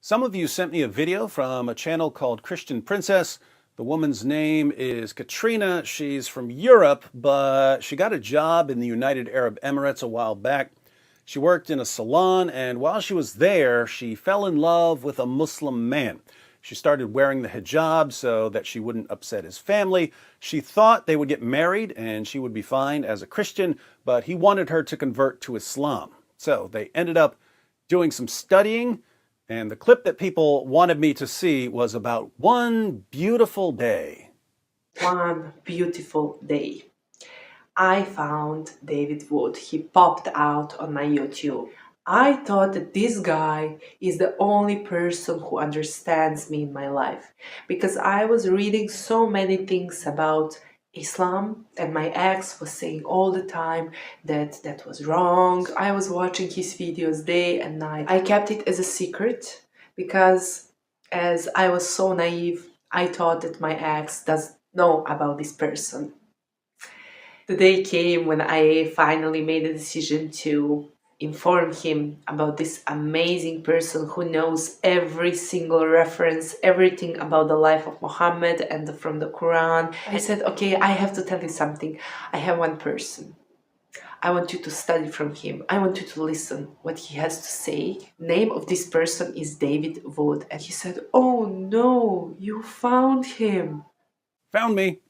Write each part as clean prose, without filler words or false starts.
Some of you sent me a video from a channel called Christian Princess. The woman's name is Katrina. She's from Europe, but she got a job in the United Arab Emirates a while back. She worked in a salon, and while she was there, she fell in love with a Muslim man. She started wearing the hijab so that she wouldn't upset his family. She thought they would get married and she would be fine as a Christian, but he wanted her to convert to Islam. So they ended up doing some studying. And the clip that people wanted me to see was about one beautiful day. One beautiful day, I found David Wood. He popped out on my YouTube. I thought that this guy is the only person who understands me in my life because I was reading so many things about Islam, and my ex was saying all the time that that was wrong. I was watching his videos day and night. I kept it as a secret because, as I was so naive, I thought that my ex does know about this person. The day came when I finally made a decision to inform him about this amazing person who knows every single reference, everything about the life of Muhammad and from the Quran. I said, okay, I have to tell you something. I have one person. I want you to study from him. I want you to listen what he has to say. Name of this person is David Wood. And he said, oh no, you found him. Found me.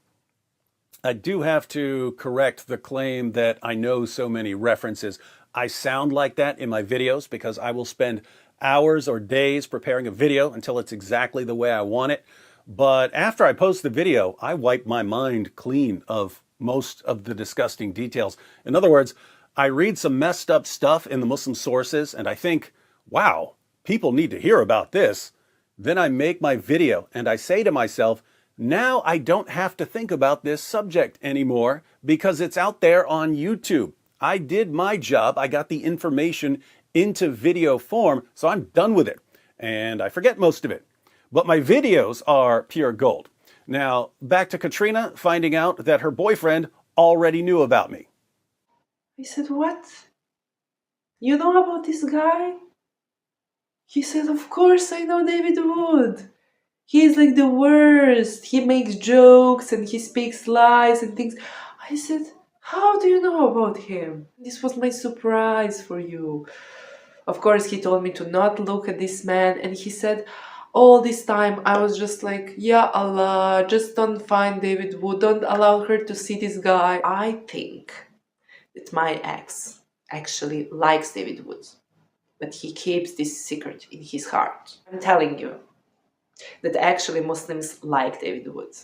I do have to correct the claim that I know so many references. I sound like that in my videos because I will spend hours or days preparing a video until it's exactly the way I want it. But after I post the video, I wipe my mind clean of most of the disgusting details. In other words, I read some messed up stuff in the Muslim sources and I think, wow, people need to hear about this. Then I make my video and I say to myself, now I don't have to think about this subject anymore because it's out there on YouTube. I did my job. I got the information into video form, so I'm done with it. And I forget most of it. But my videos are pure gold. Now, back to Katrina finding out that her boyfriend already knew about me. I said, what? You know about this guy? He said, of course I know David Wood. He is like the worst. He makes jokes and he speaks lies and things. I said, how do you know about him? This was my surprise for you. Of course, he told me to not look at this man, and he said, all this time I was just like, Ya Allah, just don't find David Wood, don't allow her to see this guy. I think that my ex actually likes David Wood, but he keeps this secret in his heart. I'm telling you that actually Muslims like David Wood.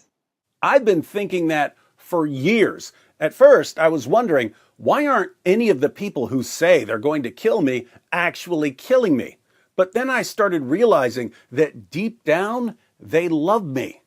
I've been thinking that for years. At first, I was wondering, why aren't any of the people who say they're going to kill me actually killing me? But then I started realizing that deep down, they love me.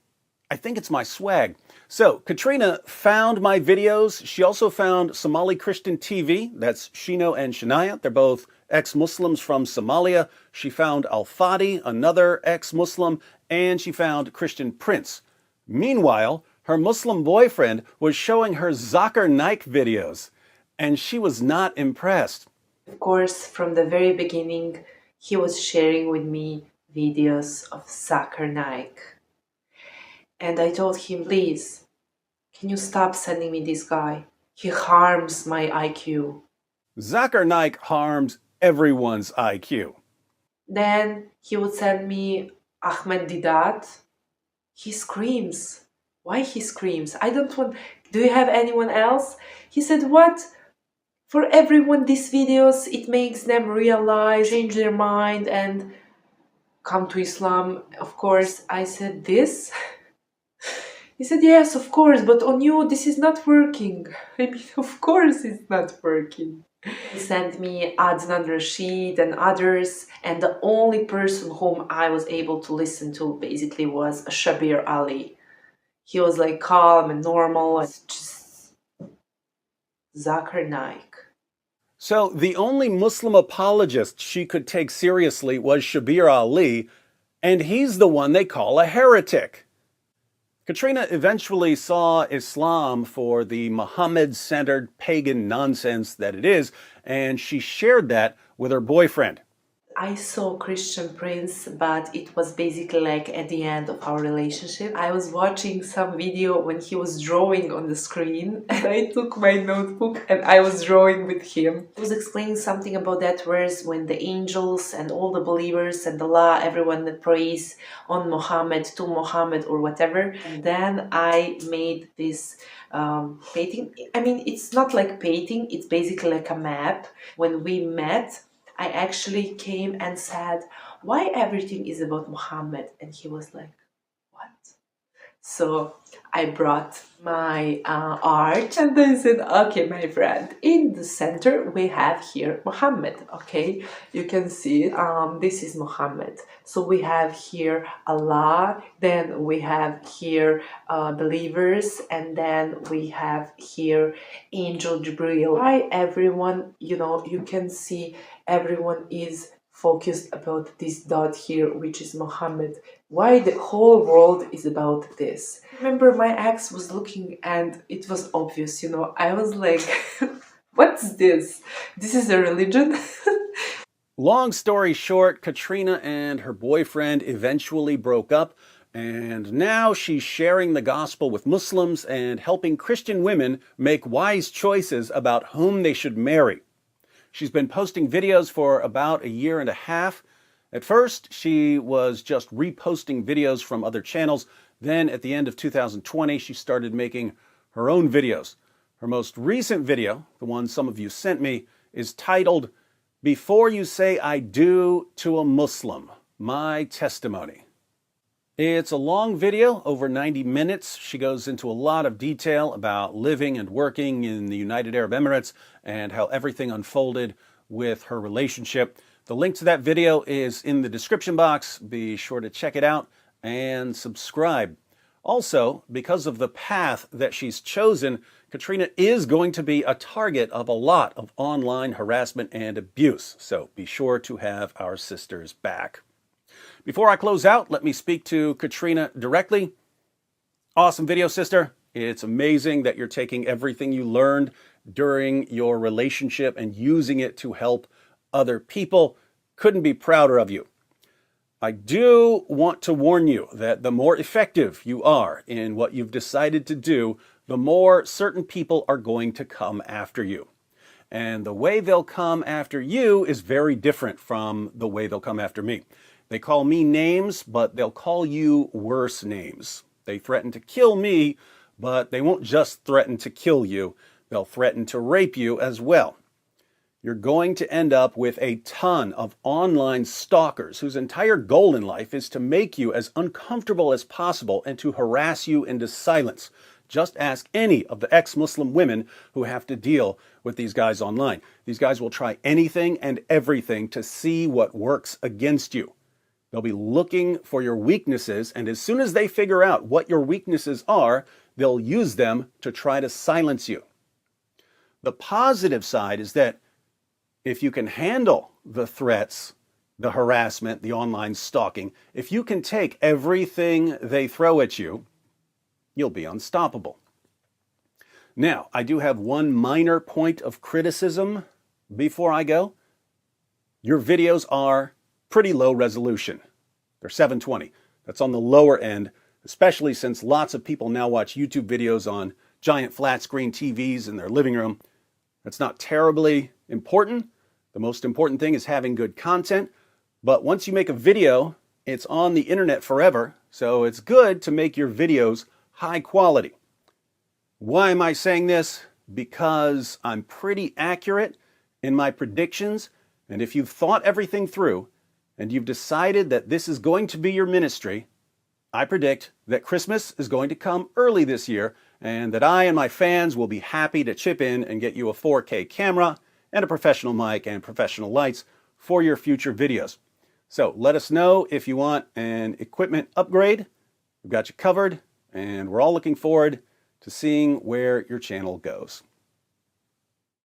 I think it's my swag. So Katrina found my videos. She also found Somali Christian TV. That's Shino and Shania. They're both ex-Muslims from Somalia. She found Al Fadi, another ex-Muslim, and she found Christian Prince. Meanwhile, her Muslim boyfriend was showing her Zakir Naik videos, and she was not impressed. Of course, from the very beginning, he was sharing with me videos of Zakir Naik. And I told him, please, can you stop sending me this guy? He harms my IQ. Zakir Naik harms everyone's IQ. Then he would send me Ahmed Didat. He screams. Why he screams? I don't want... Do you have anyone else? He said, what? For everyone, these videos, it makes them realize, change their mind, and come to Islam. Of course, I said, this? He said, yes, of course, but on you, this is not working. I mean, of course it's not working. He sent me Adnan Rashid and others, and the only person whom I was able to listen to basically was Shabir Ali. He was like calm and normal. It's just Zakir Naik. So the only Muslim apologist she could take seriously was Shabir Ali, and he's the one they call a heretic. Katrina eventually saw Islam for the Muhammad-centered pagan nonsense that it is, and she shared that with her boyfriend. I saw Christian Prince, but it was basically like at the end of our relationship. I was watching some video when he was drawing on the screen, and I took my notebook and I was drawing with him. He was explaining something about that verse when the angels and all the believers and Allah, everyone that prays on Muhammad, to Muhammad or whatever. And then I made this painting. I mean, it's not like painting, it's basically like a map. When we met, I actually came and said, "Why everything is about Muhammad?" And he was like, "What?" So I brought my art and I said, "Okay, my friend, in the center we have here Muhammad. Okay, you can see it. This is Muhammad. So we have here Allah, then we have here believers, and then we have here Angel Jibril. Why everyone, you can see everyone is focused about this dot here, which is Muhammad. Why the whole world is about this?" Remember, my ex was looking and it was obvious, I was like, what's this? This is a religion? Long story short, Katrina and her boyfriend eventually broke up, and now she's sharing the gospel with Muslims and helping Christian women make wise choices about whom they should marry. She's been posting videos for about a year and a half. At first, she was just reposting videos from other channels. Then at the end of 2020, she started making her own videos. Her most recent video, the one some of you sent me, is titled, "Before You Say I Do to a Muslim, My Testimony." It's a long video, over 90 minutes. She goes into a lot of detail about living and working in the United Arab Emirates and how everything unfolded with her relationship. The link to that video is in the description box. Be sure to check it out and subscribe. Also, because of the path that she's chosen, Katrina is going to be a target of a lot of online harassment and abuse. So be sure to have our sister's back. Before I close out, let me speak to Katrina directly. Awesome video, sister. It's amazing that you're taking everything you learned during your relationship and using it to help other people. Couldn't be prouder of you. I do want to warn you that the more effective you are in what you've decided to do, the more certain people are going to come after you. And the way they'll come after you is very different from the way they'll come after me. They call me names, but they'll call you worse names. They threaten to kill me, but they won't just threaten to kill you. They'll threaten to rape you as well. You're going to end up with a ton of online stalkers whose entire goal in life is to make you as uncomfortable as possible and to harass you into silence. Just ask any of the ex-Muslim women who have to deal with these guys online. These guys will try anything and everything to see what works against you. They'll be looking for your weaknesses, and as soon as they figure out what your weaknesses are, they'll use them to try to silence you. The positive side is that if you can handle the threats, the harassment, the online stalking, if you can take everything they throw at you, you'll be unstoppable. Now, I do have one minor point of criticism before I go. Your videos are pretty low resolution. They're 720. That's on the lower end, especially since lots of people now watch YouTube videos on giant flat screen TVs in their living room. That's not terribly important. The most important thing is having good content. But once you make a video, it's on the internet forever. So it's good to make your videos high quality. Why am I saying this? Because I'm pretty accurate in my predictions. And if you've thought everything through, and you've decided that this is going to be your ministry, I predict that Christmas is going to come early this year and that I and my fans will be happy to chip in and get you a 4K camera and a professional mic and professional lights for your future videos. So let us know if you want an equipment upgrade. We've got you covered, and we're all looking forward to seeing where your channel goes.